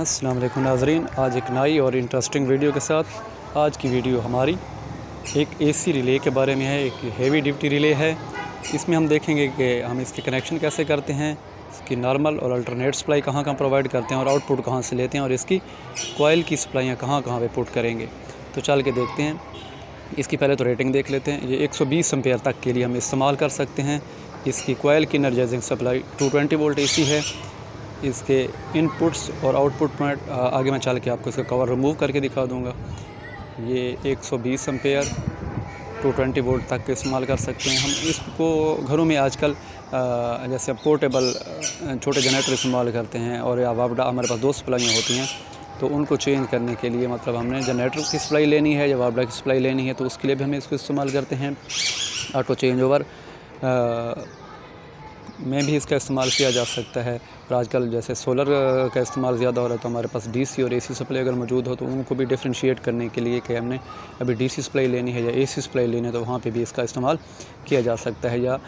अस्सलाम वालेकुम नाज़रीन, आज एक नई और इंटरेस्टिंग वीडियो के साथ। आज की वीडियो हमारी एक एसी रिले के बारे में है। एक हेवी ड्यूटी रिले है। इसमें हम देखेंगे कि हम इसके कनेक्शन कैसे करते हैं, इसकी नॉर्मल और अल्टरनेट सप्लाई कहाँ कहाँ प्रोवाइड करते हैं और आउटपुट कहाँ से लेते हैं, और इसकी कोयल की सप्लाइयाँ कहाँ कहाँ पे पुट करेंगे। तो चल के देखते हैं। इसकी पहले तो रेटिंग देख लेते हैं। ये 120 एम्पेयर तक के लिए हम इस्तेमाल कर सकते हैं। इसकी कोयल की एनर्जाइजिंग सप्लाई 220 वोल्ट एसी है। इसके इनपुट्स और आउटपुट में आगे मैं चल के आपको इसका कवर रिमूव करके दिखा दूंगा। ये 120 एम्पेयर 220 वोल्ट तक के इस्तेमाल कर सकते हैं। हम इसको घरों में आजकल जैसे पोर्टेबल छोटे जनरेटर इस्तेमाल करते हैं, और या वापडा हमारे पास 2 सप्लाइयाँ होती हैं, तो उनको चेंज करने के लिए मतलब हमने जनरेटर की सप्लाई लेनी है या वापडा की सप्लाई लेनी है, तो उसके लिए भी हमें इसको इस्तेमाल करते हैं। ऑटो चेंज ओवर में भी इसका इस्तेमाल किया जा सकता है। और आजकल जैसे सोलर का इस्तेमाल ज़्यादा हो रहा है, तो हमारे पास डीसी और एसी सप्लाई अगर मौजूद हो तो उनको भी डिफ्रेंशिएट करने के लिए कि हमने अभी डीसी सप्लाई लेनी है या एसी सप्लाई लेनी है, तो वहाँ पे भी इसका इस्तेमाल किया जा सकता है। या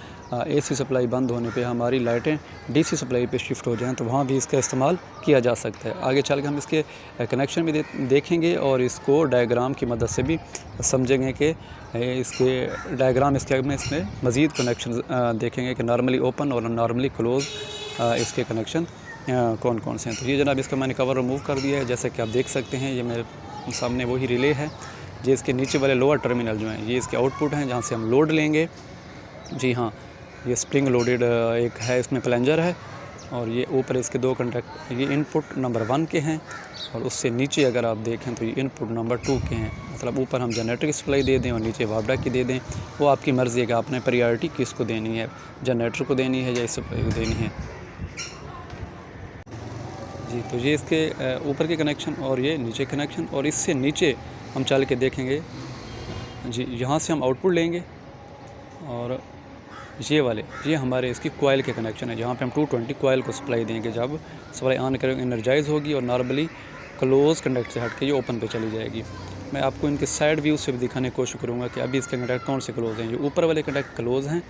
एसी सप्लाई बंद होने पे हमारी लाइटें डीसी सप्लाई पे शिफ्ट हो जाएं, तो वहाँ भी इसका इस्तेमाल किया जा सकता है। आगे चल के हम इसके कनेक्शन भी देखेंगे और इसको डायग्राम की मदद से भी समझेंगे कि इसके डायग्राम इसमें मज़ीद कनेक्शन देखेंगे कि नॉर्मली ओपन और नॉर्मली क्लोज़ इसके कनेक्शन कौन कौन से हैं। तो ये जनाब इसका मैंने कवर रिमूव कर दिया है। जैसे कि आप देख सकते हैं, ये मेरे सामने वही रिले है। ये इसके नीचे वाले लोअर टर्मिनल जो हैं, ये इसके आउटपुट हैं जहाँ से हम लोड लेंगे। जी हाँ, ये स्प्रिंग लोडेड एक है, इसमें प्लंजर है, और ये ऊपर इसके 2 कंडक्ट ये इनपुट नंबर 1 के हैं, और उससे नीचे अगर आप देखें तो ये इनपुट नंबर 2 के हैं। मतलब ऊपर हम जनरेटर की सप्लाई दे दें और नीचे वापडा की दे दें, वो आपकी मर्ज़ी है कि आपने प्रायोरिटी किसको देनी है, जनरेटर को देनी है या इस सप्लाई को देनी है। जी, तो ये इसके ऊपर के कनेक्शन और ये नीचे कनेक्शन, और इससे नीचे हम चल के देखेंगे। जी, यहाँ से हम आउटपुट लेंगे, और ये वाले ये हमारे इसकी कोयल के कनेक्शन है, जहाँ पे हम 220 कोयल को सप्लाई देंगे। जब सप्लाई ऑन करेंगे एनर्जाइज होगी और नॉर्मली क्लोज़ कंडक्ट से हट के ये ओपन पे चली जाएगी। मैं आपको इनके साइड व्यू से भी दिखाने की कोशिश करूँगा कि अभी इसके कंडक्ट कौन से क्लोज़ हैं। ये ऊपर वाले कंडक्ट क्लोज़ हैं।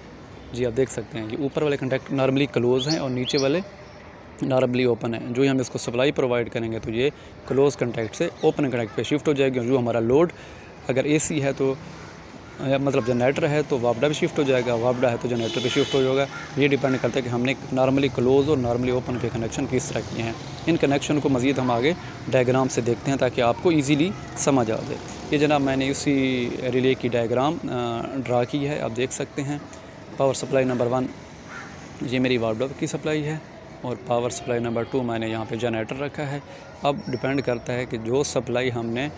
जी, आप देख सकते हैं, ये ऊपर वाले कंडक्ट नॉर्मली क्लोज़ हैं और नीचे वाले नॉर्मली ओपन है। जो ही हम इसको सप्लाई प्रोवाइड करेंगे तो ये क्लोज़ कंडक्ट से ओपन कंडक्ट पे शिफ्ट हो जाएगी। और जो हमारा लोड अगर एसी है तो मतलब जनरेटर है तो वापडा भी शिफ्ट हो जाएगा, वापडा है तो जनरेटर भी शिफ्ट हो जाएगा। ये डिपेंड करता है कि हमने नॉर्मली क्लोज़ और नॉर्मली ओपन के कनेक्शन किस तरह किए हैं। इन कनेक्शन को मज़ीद हम आगे डायग्राम से देखते हैं ताकि आपको ईज़िली समझ आ जाए। ये जनाब मैंने इसी रिले की डायग्राम ड्रा की है, आप देख सकते हैं। पावर सप्लाई नंबर 1 ये मेरी वापडा की सप्लाई है, और पावर सप्लाई नंबर 2 मैंने यहाँ पे जनरेटर रखा है। अब डिपेंड करता है कि जो सप्लाई हमने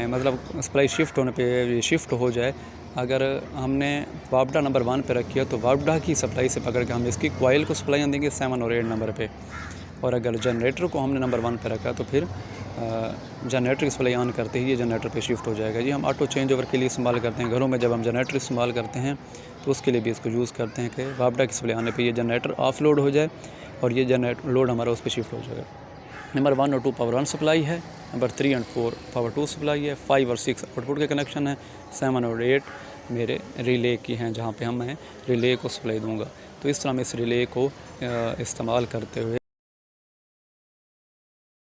मतलब सप्लाई शिफ्ट होने पे शिफ्ट हो जाए। अगर हमने वापडा नंबर 1 पे रखी है तो वापडा की सप्लाई से पकड़ के हम इसकी कोयल को सप्लाइयाँ देंगे 7 और 8 नंबर पे। और अगर जनरेटर को हमने नंबर 1 पे रखा तो फिर जनरेटर की सप्लाई ऑन करते ही ये जनरेटर पे शिफ्ट हो जाएगा। जी, हम ऑटो चेंज ओवर के लिए इस्तेमाल करते हैं। घरों में जब हम जनरेटर इस्तेमाल करते हैं तो उसके लिए भी इसको यूज़ करते हैं कि वापडा की सप्लाई आने पे ये जनरेटर ऑफ लोड हो जाए और ये जनरेटर लोड हमारा उस पर शिफ्ट हो जाएगा। नंबर 1 और 2 पावर 1 सप्लाई है, नंबर 3 और 4 पावर 2 सप्लाई है, 5 और 6 आउटपुट के कनेक्शन है, 7 और 8 मेरे रिले की हैं जहाँ पे मैं रिले को सप्लाई दूंगा। तो इस तरह मैं इस रिले को इस्तेमाल करते हुए